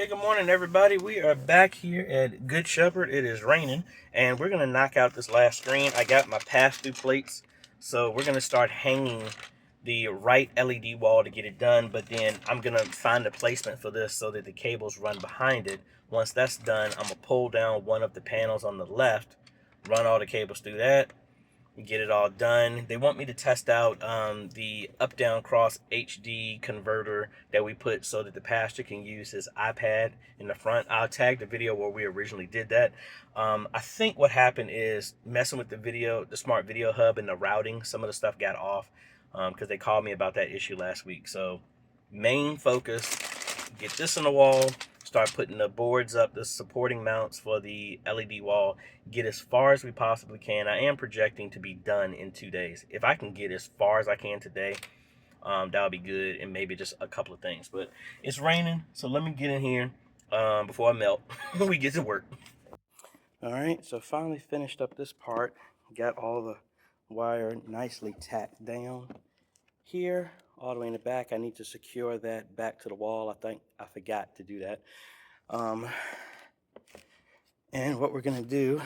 Hey, good morning, everybody. We are back here at Good Shepherd. It is raining, and we're going to knock out this last screen. I got my pass-through plates, so we're going to start hanging the right LED wall to get it done, but then I'm going to find a placement for this so that the cables run behind it. Once that's done, I'm going to pull down one of the panels on the left, run all the cables through that, get it all done. They want me to test out the up-down cross HD converter that we put so that the pastor can use his iPad in the front. I'll tag the video where we originally did that. I think what happened is messing with the smart video hub and the routing, some of the stuff got off because they called me about that issue last week. So main focus, get this on the wall, start putting the boards up, the supporting mounts for the LED wall, get as far as we possibly can. I am projecting to be done in 2 days. If I can get as far as I can today, that'll be good, and maybe just a couple of things. But it's raining, so let me get in here before I melt. We get to work. All right, so finally finished up this part. Got all the wire nicely tacked down here all the way in the back. I need to secure that back to the wall. I think I forgot to do that. And what we're gonna do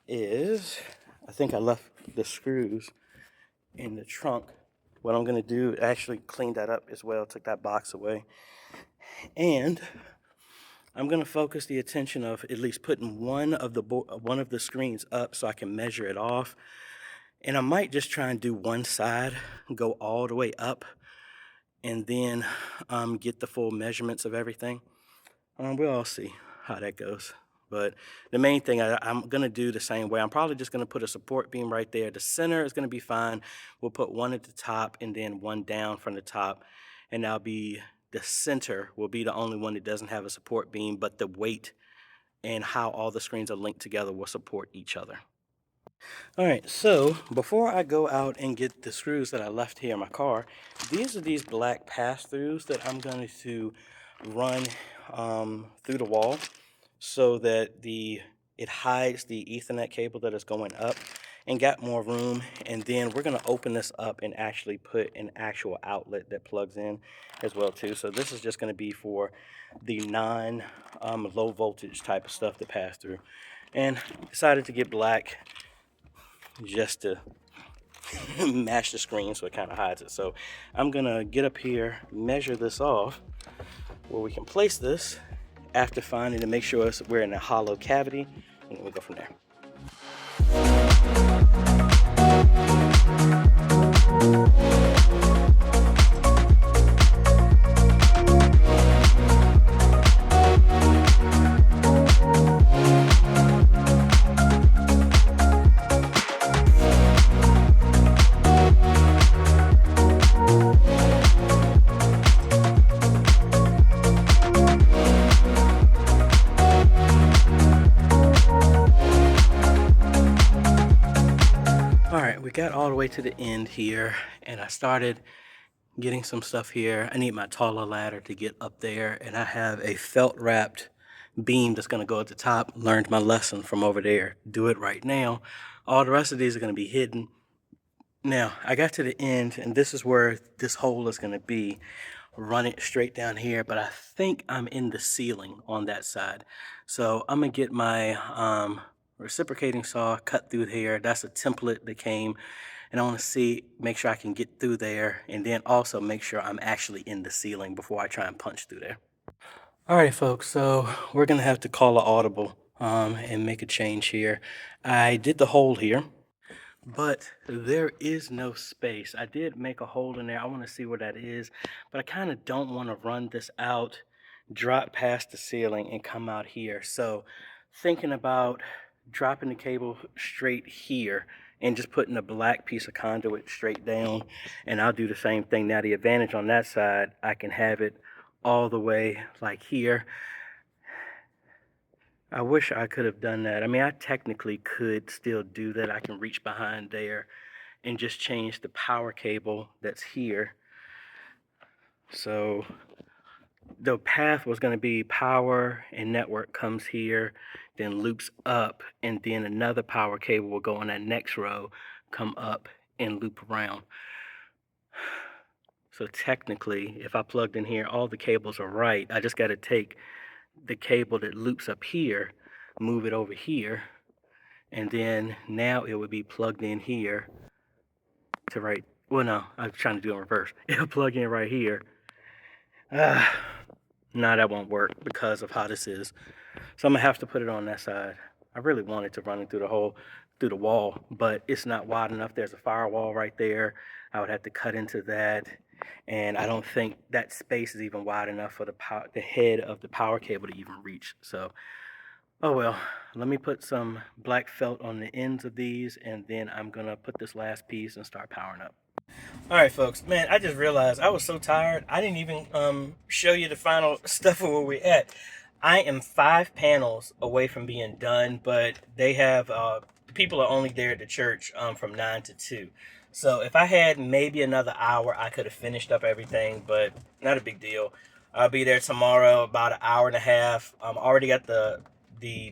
is, I think I left the screws in the trunk. What I'm gonna do, actually clean that up as well, took that box away. And I'm gonna focus the attention of at least putting one of the screens up so I can measure it off. And I might just try and do one side, go all the way up, and then get the full measurements of everything. We'll all see how that goes. But the main thing, I'm going to do the same way. I'm probably just going to put a support beam right there. The center is going to be fine. We'll put one at the top and then one down from the top. And that'll be, the center will be the only one that doesn't have a support beam, but the weight and how all the screens are linked together will support each other. All right, so before I go out and get the screws that I left here in my car, these are these black pass-throughs that I'm going to run through the wall so that it hides the Ethernet cable that is going up and got more room. And then we're going to open this up and actually put an actual outlet that plugs in as well too. So this is just going to be for the low voltage type of stuff to pass through. And decided to get black just to match the screen so it kind of hides it. So I'm gonna get up here, measure this off where we can place this after finding to make sure we're in a hollow cavity, and we'll go from there. We got all the way to the end here, and I started getting some stuff here. I need my taller ladder to get up there, and I have a felt wrapped beam that's going to go at the top. Learned my lesson from over there. Do it right now. All the rest of these are going to be hidden. Now, I got to the end, and this is where this hole is going to be. Run it straight down here, but I think I'm in the ceiling on that side. So I'm going to get my reciprocating saw, cut through here. That's a template that came, and I want to make sure I can get through there, and then also make sure I'm actually in the ceiling before I try and punch through there. All right, folks, so we're going to have to call an audible and make a change here. I did the hole here, but there is no space. I did make a hole in there. I want to see where that is, but I kind of don't want to run this out, drop past the ceiling, and come out here. So thinking about dropping the cable straight here and just putting a black piece of conduit straight down, and I'll do the same thing. Now, the advantage on that side, I can have it all the way like here. I wish I could have done that. I mean, I technically could still do that. I can reach behind there and just change the power cable that's here. So the path was going to be power and network comes here, then loops up, and then another power cable will go on that next row, come up and loop around. So technically, if I plugged in here, all the cables are right. I just got to take the cable that loops up here, move it over here, and then now it would be plugged in here to right. Well, no, I was trying to do it in reverse. It'll plug in right here. No, that won't work because of how this is. So I'm gonna have to put it on that side. I really wanted to run it through the wall, but it's not wide enough. There's a firewall right there. I would have to cut into that, and I don't think that space is even wide enough for the head of the power cable to even reach. So, oh well. Let me put some black felt on the ends of these, and then I'm gonna put this last piece and start powering up. All right, folks. Man, I just realized I was so tired. I didn't even show you the final stuff of where we're at. I am 5 panels away from being done, but they have people are only there at the church from 9 to 2. So if I had maybe another hour, I could have finished up everything, but not a big deal. I'll be there tomorrow about an hour and a half. Already got the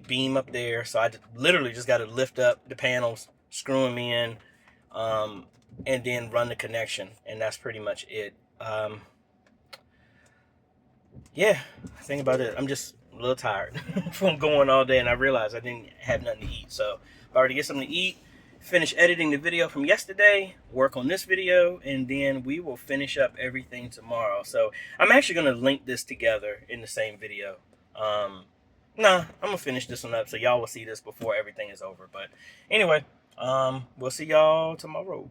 beam up there, so literally just got to lift up the panels, screw them in. And then run the connection, and that's pretty much it. Yeah, think about it. I'm just a little tired from going all day, and I realized I didn't have nothing to eat. So if I were to get something to eat, finish editing the video from yesterday, work on this video, and then we will finish up everything tomorrow. So I'm actually going to link this together in the same video. I'm going to finish this one up, so y'all will see this before everything is over. But anyway, we'll see y'all tomorrow.